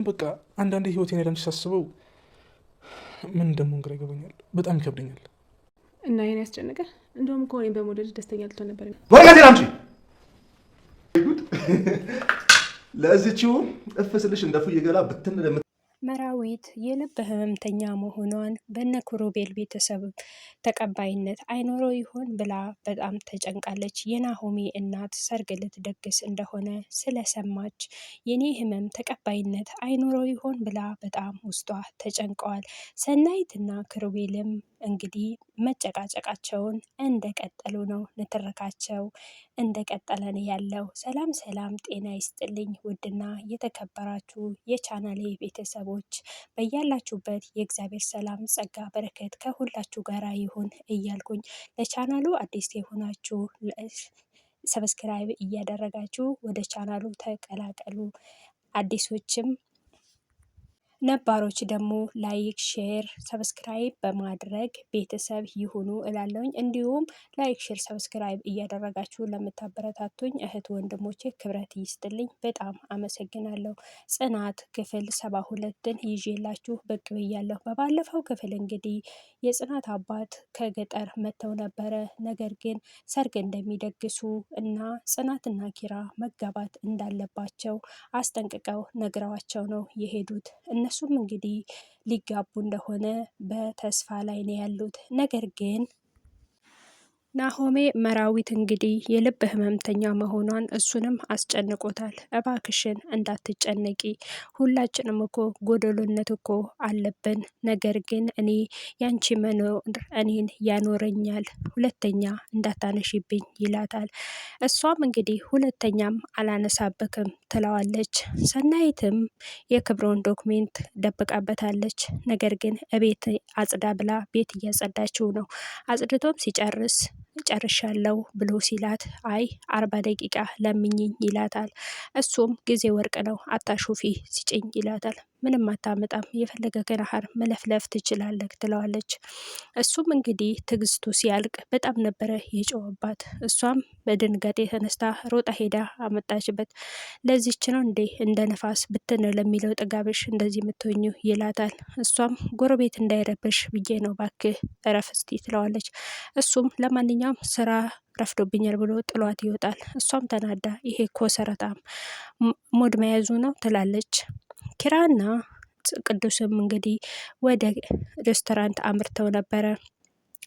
በቃ አንዳንዴ ህይወቴን ሄደን ሳስበው ምን እንደምሆን ግራ ይገባኛል። በጣም ይከብደኛል። እና ይሄን ያስጨነቀ? እንደውም እኮ እኔን በመውደድ ደስተኛ ልትሆን ነበር። ወረቀቴን አምጪ። ለዚችው እፍስልሽ እንደ ፉዬ ገላ ብትን መራዊት የልብ ህመምተኛ መሆኗን በነ ክሩቤል ቤተሰብ ተቀባይነት አይኖረው ይሆን ብላ በጣም ተጨንቃለች። የናሆሜ እናት ሰርግ ልትደግስ እንደሆነ ስለሰማች የኔ ህመም ተቀባይነት አይኖረው ይሆን ብላ በጣም ውስጧ ተጨንቀዋል። ሰናይትና ክሩቤልም እንግዲህ መጨቃጨቃቸውን እንደቀጠሉ ነው። ንትርካቸው እንደቀጠለ ነው ያለው። ሰላም ሰላም፣ ጤና ይስጥልኝ ውድና የተከበራችሁ የቻናሌ ቤተሰቦች በያላችሁበት የእግዚአብሔር ሰላም ጸጋ በረከት ከሁላችሁ ጋር ይሁን እያልኩኝ ለቻናሉ አዲስ የሆናችሁ ሰብስክራይብ እያደረጋችሁ ወደ ቻናሉ ተቀላቀሉ። አዲሶችም ነባሮች ደግሞ ላይክ፣ ሼር፣ ሰብስክራይብ በማድረግ ቤተሰብ ይሁኑ እላለሁኝ። እንዲሁም ላይክ፣ ሼር፣ ሰብስክራይብ እያደረጋችሁ ለምታበረታቱኝ እህት ወንድሞቼ ክብረት ይስጥልኝ፣ በጣም አመሰግናለሁ። ጽናት ክፍል 72ን ይዤላችሁ ብቅ ብያለሁ። በባለፈው ክፍል እንግዲህ የጽናት አባት ከገጠር መጥተው ነበረ። ነገር ግን ሰርግ እንደሚደግሱ እና ጽናትና ኪራ መጋባት እንዳለባቸው አስጠንቅቀው ነግረዋቸው ነው የሄዱት። እነሱም እንግዲህ ሊጋቡ እንደሆነ በተስፋ ላይ ነው ያሉት። ነገር ግን ናሆሜ መራዊት እንግዲህ የልብ ህመምተኛ መሆኗን እሱንም አስጨንቆታል። እባክሽን እንዳትጨነቂ፣ ሁላችንም እኮ ጎደሎነት እኮ አለብን። ነገር ግን እኔ ያንቺ መኖር እኔን ያኖረኛል፣ ሁለተኛ እንዳታነሺብኝ ይላታል። እሷም እንግዲህ ሁለተኛም አላነሳበክም ትለዋለች። ሰናይትም የክብሮን ዶክሜንት ደብቃበታለች። ነገር ግን እቤት አጽዳ ብላ ቤት እያጸዳችው ነው። አጽድቶም ሲጨርስ ጨርሻለሁ ብሎ ሲላት አይ 40 ደቂቃ ለምኝኝ ይላታል። እሱም ጊዜ ወርቅ ነው አታሹፊ ሲጭኝ ይላታል። ምንም አታመጣም፣ የፈለገ ገናሀር መለፍለፍ ትችላለህ ትለዋለች። እሱም እንግዲህ ትግስቱ ሲያልቅ በጣም ነበረ የጮኸባት። እሷም በድንጋጤ ተነስታ ሮጣ ሄዳ አመጣችበት። ለዚች ነው እንዴ እንደ ነፋስ ብትን ለሚለው ጥጋብሽ እንደዚህ የምትሆኙ ይላታል። እሷም ጎረቤት እንዳይረብሽ ብዬ ነው ባክህ እረፍ እስቲ ትለዋለች። እሱም ለማንኛውም ስራ ረፍዶብኛል ብሎ ጥሏት ይወጣል። እሷም ተናዳ ይሄ ኮሰረታም ሞድ መያዙ ነው ትላለች። ኪራና ቅዱስም እንግዲህ ወደ ሬስቶራንት አምርተው ነበረ።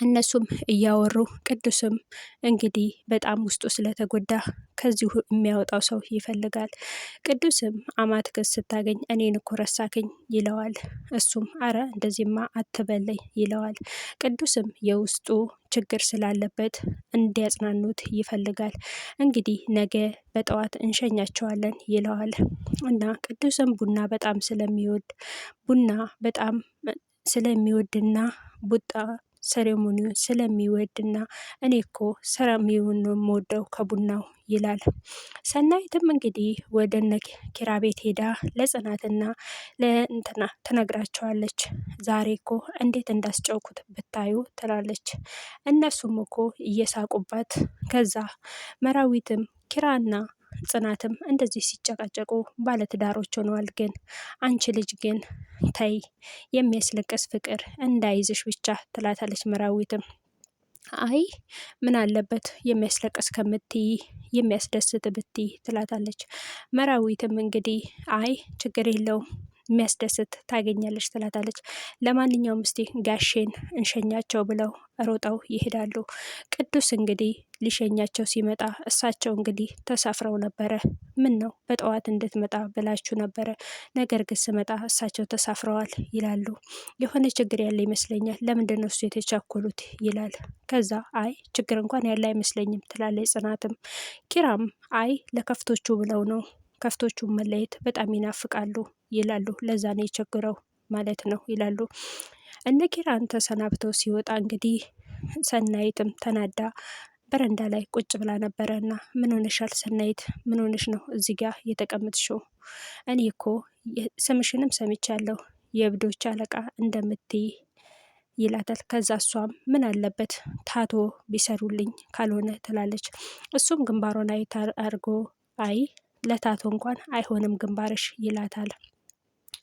እነሱም እያወሩ ቅዱስም እንግዲህ በጣም ውስጡ ስለተጎዳ ከዚሁ የሚያወጣው ሰው ይፈልጋል። ቅዱስም አማትክስ ስታገኝ እኔን እኮ ረሳክኝ ይለዋል። እሱም አረ እንደዚህማ አትበለኝ ይለዋል። ቅዱስም የውስጡ ችግር ስላለበት እንዲያጽናኑት ይፈልጋል። እንግዲህ ነገ በጠዋት እንሸኛቸዋለን ይለዋል። እና ቅዱስም ቡና በጣም ስለሚወድና ቡጣ ሰሬሞኒውን ስለሚወድና እኔ እኮ ሰራሚውን ነው የምወደው ከቡናው ይላል። ሰናይትም እንግዲህ ወደ እነ ኪራ ቤት ሄዳ ለጽናትና ለእንትና ትነግራቸዋለች። ዛሬ እኮ እንዴት እንዳስጨውኩት ብታዩ ትላለች። እነሱም እኮ እየሳቁባት፣ ከዛ መራዊትም ኪራና ጽናትም እንደዚህ ሲጨቃጨቁ ባለትዳሮች ሆነዋል። ግን አንቺ ልጅ ግን ተይ የሚያስለቅስ ፍቅር እንዳይዝሽ ብቻ ትላታለች። መራዊትም አይ ምን አለበት የሚያስለቅስ ከምትይ የሚያስደስት ብትይ ትላታለች። መራዊትም እንግዲህ አይ ችግር የለውም የሚያስደስት ታገኛለች ትላታለች። ለማንኛውም እስቲ ጋሼን እንሸኛቸው ብለው ሮጠው ይሄዳሉ። ቅዱስ እንግዲህ ሊሸኛቸው ሲመጣ እሳቸው እንግዲህ ተሳፍረው ነበረ። ምን ነው በጠዋት እንድትመጣ ብላችሁ ነበረ፣ ነገር ግን ስመጣ እሳቸው ተሳፍረዋል ይላሉ። የሆነ ችግር ያለ ይመስለኛል፣ ለምንድን ነው እሱ የተቻኮሉት ይላል። ከዛ አይ ችግር እንኳን ያለ አይመስለኝም ትላለች ጽናትም። ኪራም አይ ለከፍቶቹ ብለው ነው፣ ከፍቶቹን መለየት በጣም ይናፍቃሉ ይላሉ። ለዛ ነው የቸግረው ማለት ነው ይላሉ። እነ ኪራን ተሰናብተው ሲወጣ እንግዲህ ሰናይትም ተናዳ በረንዳ ላይ ቁጭ ብላ ነበረ። እና ምን ሆነሻል ሰናይት? ምን ሆነሽ ነው እዚህ ጋር የተቀመጥሽው? እኔ እኮ ስምሽንም ሰምቻለሁ የእብዶች አለቃ እንደምትይ ይላታል። ከዛ እሷም ምን አለበት ታቶ ቢሰሩልኝ ካልሆነ ትላለች። እሱም ግንባሯን አርጎ አይ ለታቶ እንኳን አይሆንም ግንባርሽ ይላታል።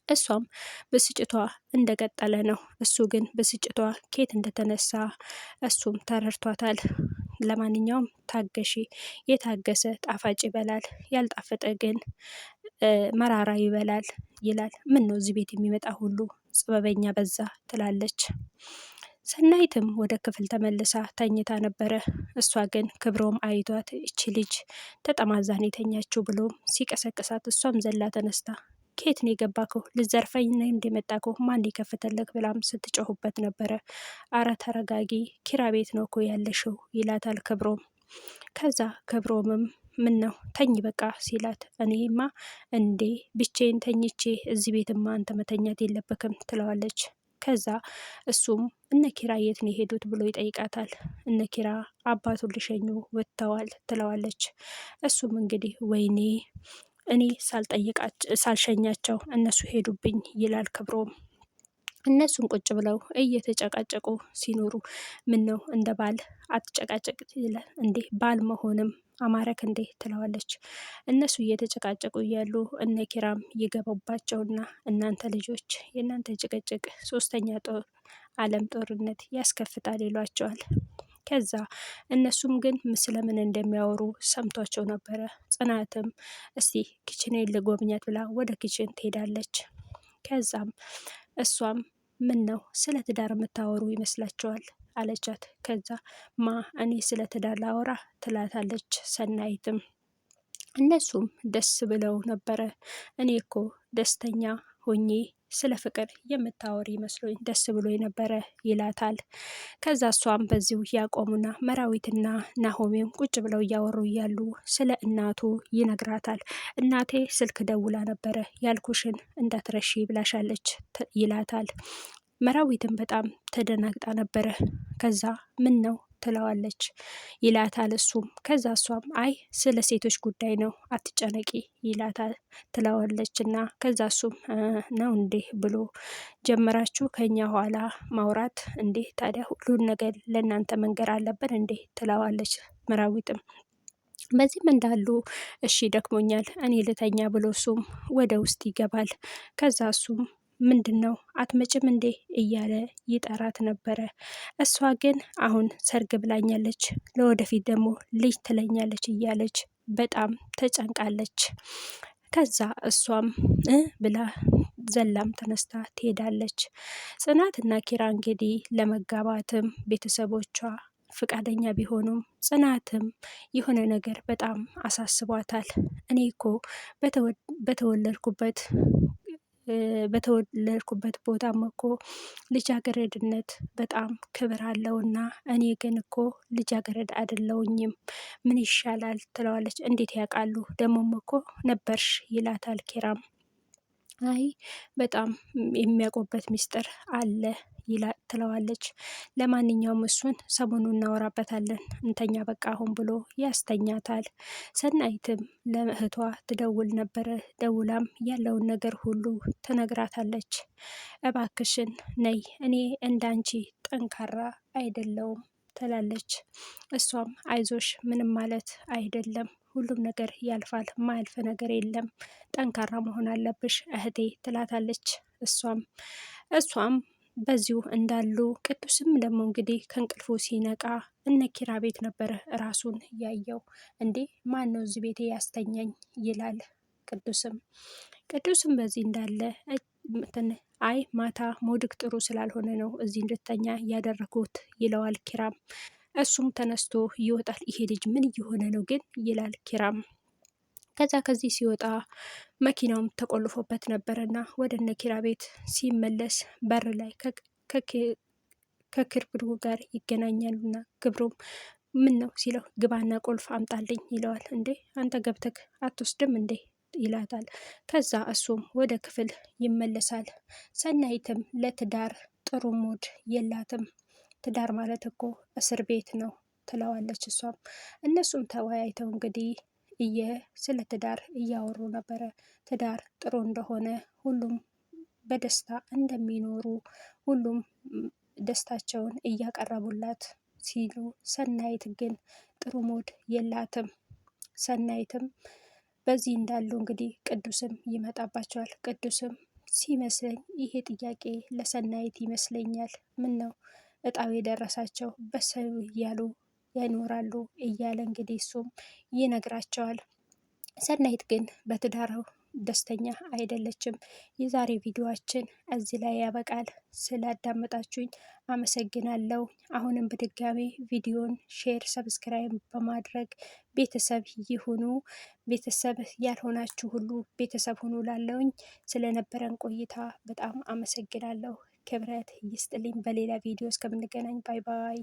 እሷም ብስጭቷ እንደቀጠለ ነው። እሱ ግን ብስጭቷ ኬት እንደተነሳ እሱም ተረድቷታል። ለማንኛውም ታገሺ፣ የታገሰ ጣፋጭ ይበላል፣ ያልጣፈጠ ግን መራራ ይበላል ይላል። ምን ነው እዚህ ቤት የሚመጣ ሁሉ ጥበበኛ በዛ ትላለች። ሰናይትም ወደ ክፍል ተመልሳ ተኝታ ነበረ። እሷ ግን ክብሮም አይቷት እቺ ልጅ ተጠማዛን የተኛችው ብሎም ሲቀሰቅሳት እሷም ዘላ ተነስታ ኬት ነው የገባከው? ልዘርፈኝ ነው እንደመጣከው? ማን የከፈተልክ? ብላም ስትጮሁበት ነበረ። አረ ተረጋጊ፣ ኪራ ቤት ነው እኮ ያለሽው ይላታል ክብሮም። ከዛ ክብሮምም ምን ነው ተኝ በቃ ሲላት፣ እኔማ እንዴ ብቼን ተኝቼ እዚህ ቤትማ አንተ መተኛት የለበክም ትለዋለች። ከዛ እሱም እነ ኪራ የት ነው የሄዱት ብሎ ይጠይቃታል። እነ ኪራ አባቱን ሊሸኙ ወጥተዋል ትለዋለች። እሱም እንግዲህ ወይኔ እኔ ሳልሸኛቸው እነሱ ሄዱብኝ ይላል ክብሮም። እነሱን ቁጭ ብለው እየተጨቃጨቁ ሲኖሩ ምን ነው እንደ ባል አትጨቃጨቅ ይላል። እንዴ ባል መሆንም አማረክ እንዴ ትለዋለች። እነሱ እየተጨቃጨቁ እያሉ እነ ኪራም ይገባባቸውና እናንተ ልጆች የእናንተ ጭቅጭቅ ሶስተኛ ዓለም ጦርነት ያስከፍታል ይሏቸዋል። ከዛ እነሱም ግን ስለምን እንደሚያወሩ ሰምቷቸው ነበረ። ጽናትም እስቲ ኪችኔን ልጎብኛት ብላ ወደ ኪችን ትሄዳለች። ከዛም እሷም ምን ነው ስለ ትዳር የምታወሩ ይመስላችኋል አለቻት። ከዛ እኔ ስለ ትዳር ላወራ ትላታለች ሰናይትም። እነሱም ደስ ብለው ነበረ። እኔ እኮ ደስተኛ ሆኜ ስለ ፍቅር የምታወሪ መስሎኝ ደስ ብሎ ነበረ ይላታል። ከዛ እሷም በዚሁ ያቆሙና መራዊትና ናሆሜም ቁጭ ብለው እያወሩ እያሉ ስለ እናቱ ይነግራታል። እናቴ ስልክ ደውላ ነበረ ያልኩሽን እንዳትረሺ ብላሻለች ይላታል። መራዊትን በጣም ተደናግጣ ነበረ። ከዛ ምን ነው ትለዋለች ይላታል እሱም። ከዛ እሷም አይ ስለ ሴቶች ጉዳይ ነው አትጨነቂ ይላታል ትለዋለች። እና ከዛ እሱም ነው እንዴ ብሎ ጀመራችሁ ከኛ ኋላ ማውራት እንዴ? ታዲያ ሁሉን ነገር ለእናንተ መንገር አለብን እንዴ? ትለዋለች መራዊትም። በዚህም እንዳሉ እሺ ደክሞኛል እኔ ልተኛ ብሎ እሱም ወደ ውስጥ ይገባል። ከዛ እሱም ምንድን ነው አትመጭም እንዴ እያለ ይጠራት ነበረ። እሷ ግን አሁን ሰርግ ብላኛለች፣ ለወደፊት ደግሞ ልጅ ትለኛለች እያለች በጣም ተጨንቃለች። ከዛ እሷም ብላ ዘላም ተነስታ ትሄዳለች። ጽናትና ኪራ እንግዲህ ለመጋባትም ቤተሰቦቿ ፍቃደኛ ቢሆኑም ጽናትም የሆነ ነገር በጣም አሳስቧታል። እኔ እኮ በተወለድኩበት ቦታም እኮ ልጃገረድነት በጣም ክብር አለውና እኔ ግን እኮ ልጃገረድ አይደለሁኝም፣ ምን ይሻላል ትለዋለች። እንዴት ያውቃሉ ደግሞም እኮ ነበርሽ ይላታል ኪራም። አይ በጣም የሚያውቁበት ሚስጥር አለ ትለዋለች። ለማንኛውም እሱን ሰሞኑን እናወራበታለን እንተኛ በቃ አሁን ብሎ ያስተኛታል። ሰናይትም ለእህቷ ትደውል ነበረ። ደውላም ያለውን ነገር ሁሉ ትነግራታለች። እባክሽን ነይ እኔ እንዳንቺ ጠንካራ አይደለውም ትላለች። እሷም አይዞሽ ምንም ማለት አይደለም፣ ሁሉም ነገር ያልፋል፣ ማያልፍ ነገር የለም፣ ጠንካራ መሆን አለብሽ እህቴ ትላታለች። እሷም በዚሁ እንዳሉ ቅዱስም ደግሞ እንግዲህ ከእንቅልፉ ሲነቃ እነ ኪራ ቤት ነበረ ራሱን ያየው። እንዴ ማን ነው እዚህ ቤቴ ያስተኛኝ ይላል። ቅዱስም በዚህ እንዳለ አይ ማታ ሞድክ ጥሩ ስላልሆነ ነው እዚህ እንድተኛ ያደረኩት ይለዋል ኪራም። እሱም ተነስቶ ይወጣል። ይሄ ልጅ ምን እየሆነ ነው ግን ይላል ኪራም። ከዛ ከዚህ ሲወጣ መኪናውም ተቆልፎበት ነበረና ወደ እነ ኪራ ቤት ሲመለስ በር ላይ ከክብሩ ጋር ይገናኛሉና ክብሩም ምን ነው ሲለው ግባና ቁልፍ አምጣልኝ ይለዋል። እንዴ አንተ ገብተክ አትወስድም እንዴ ይላታል። ከዛ እሱም ወደ ክፍል ይመለሳል። ሰናይትም ለትዳር ጥሩ ሙድ የላትም፣ ትዳር ማለት እኮ እስር ቤት ነው ትለዋለች እሷም። እነሱም ተወያይተው እንግዲህ ስለ ትዳር እያወሩ ነበረ። ትዳር ጥሩ እንደሆነ ሁሉም በደስታ እንደሚኖሩ ሁሉም ደስታቸውን እያቀረቡላት ሲሉ፣ ሰናይት ግን ጥሩ ሙድ የላትም። ሰናይትም በዚህ እንዳሉ እንግዲህ ቅዱስም ይመጣባቸዋል። ቅዱስም ሲመስለኝ ይሄ ጥያቄ ለሰናይት ይመስለኛል። ምን ነው እጣው የደረሳቸው በሰው እያሉ ያኖራሉ እያለ እንግዲህ እሱም ይነግራቸዋል። ሰናይት ግን በትዳሩ ደስተኛ አይደለችም። የዛሬ ቪዲዮአችን እዚህ ላይ ያበቃል። ስላዳመጣችሁኝ አመሰግናለሁ። አሁንም በድጋሚ ቪዲዮን ሼር፣ ሰብስክራይብ በማድረግ ቤተሰብ ይሁኑ። ቤተሰብ ያልሆናችሁ ሁሉ ቤተሰብ ሁኑ። ላለውኝ ስለነበረን ቆይታ በጣም አመሰግናለሁ። ክብረት ይስጥልኝ። በሌላ ቪዲዮ እስከምንገናኝ ባይ ባይ።